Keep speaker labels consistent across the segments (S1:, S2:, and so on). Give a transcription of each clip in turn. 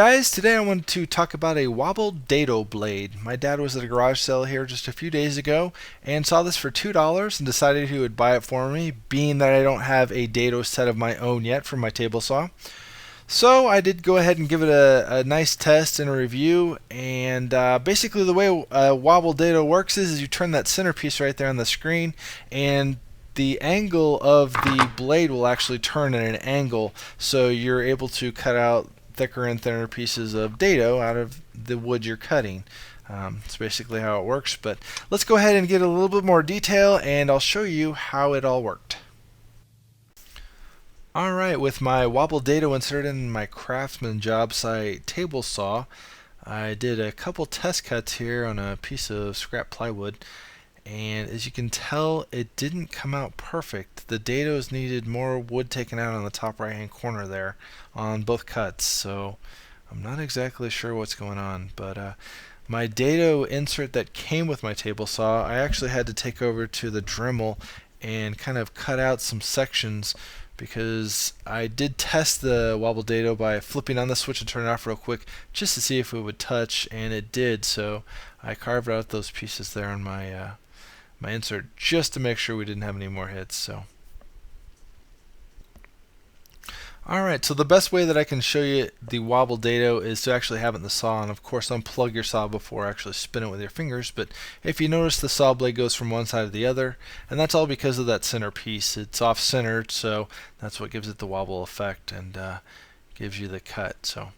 S1: guys, today I wanted to talk about a Wobble Dado blade. My dad was at a garage sale here just a few days ago and saw this for $2 and decided he would buy it for me, being that I don't have a dado set of my own yet for my table saw. So I did go ahead and give it a nice test and a review, and basically the way a Wobble Dado works is you turn that centerpiece right there on the screen, and the angle of the blade will actually turn at an angle, so you're able to cut out thicker and thinner pieces of dado out of the wood you're cutting. It's basically how it works, but let's go ahead and get a little bit more detail and I'll show you how it all worked. Alright, with my Wobble Dado inserted in my Craftsman job site table saw, I did a couple test cuts here on a piece of scrap plywood, and as you can tell, it didn't come out perfect. The dados needed more wood taken out on the top right hand corner there on both cuts, so I'm not exactly sure what's going on, but my dado insert that came with my table saw, I actually had to take over to the Dremel and kind of cut out some sections, because I did test the Wobble Dado by flipping on the switch and turning it off real quick just to see if it would touch, and it did. So I carved out those pieces there on my my insert just to make sure we didn't have any more hits. So alright, so the best way that I can show you the Wobble Dado is to actually have it in the saw, and of course unplug your saw before actually spin it with your fingers. But if you notice, the saw blade goes from one side to the other, and that's all because of that center piece. It's off-centered, so that's what gives it the wobble effect and gives you the cut. So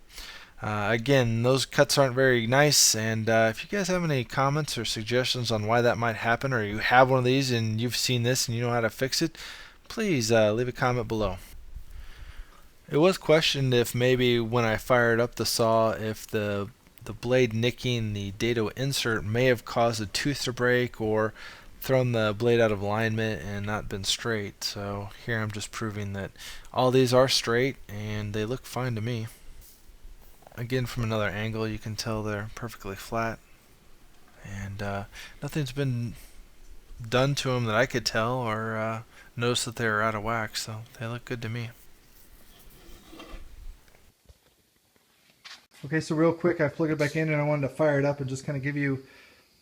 S1: again, those cuts aren't very nice, and if you guys have any comments or suggestions on why that might happen, or you have one of these and you've seen this and you know how to fix it, please leave a comment below. It was questioned if maybe when I fired up the saw, if the blade nicking the dado insert may have caused a tooth to break or thrown the blade out of alignment and not been straight. So here I'm just proving that all these are straight and they look fine to me. Again, from another angle you can tell they're perfectly flat, and nothing's been done to them that I could tell or notice that they're out of whack, so they look good to me.
S2: Okay, so real quick, I plugged it back in and I wanted to fire it up and just kind of give you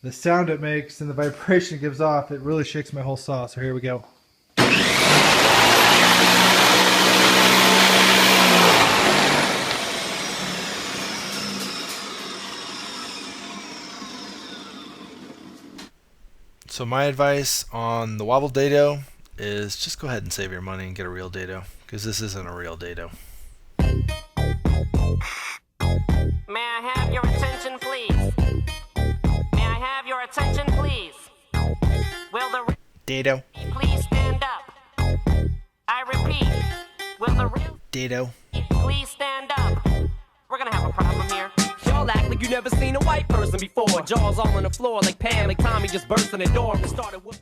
S2: the sound it makes and the vibration it gives off. It really shakes my whole saw, so here we go.
S1: So my advice on the Wobble Dado is just go ahead and save your money and get a real dado, because this isn't a real dado.
S3: May I have your attention, please? May I have your attention, please? Will the
S1: Dado.
S3: please stand up? I repeat, will the real
S1: Dado.
S3: please stand up? We're gonna have a problem here.
S4: Y'all act like you never seen a white person before. Jaws all on the floor like Pam, like Tommy just burst in the door and started whooping.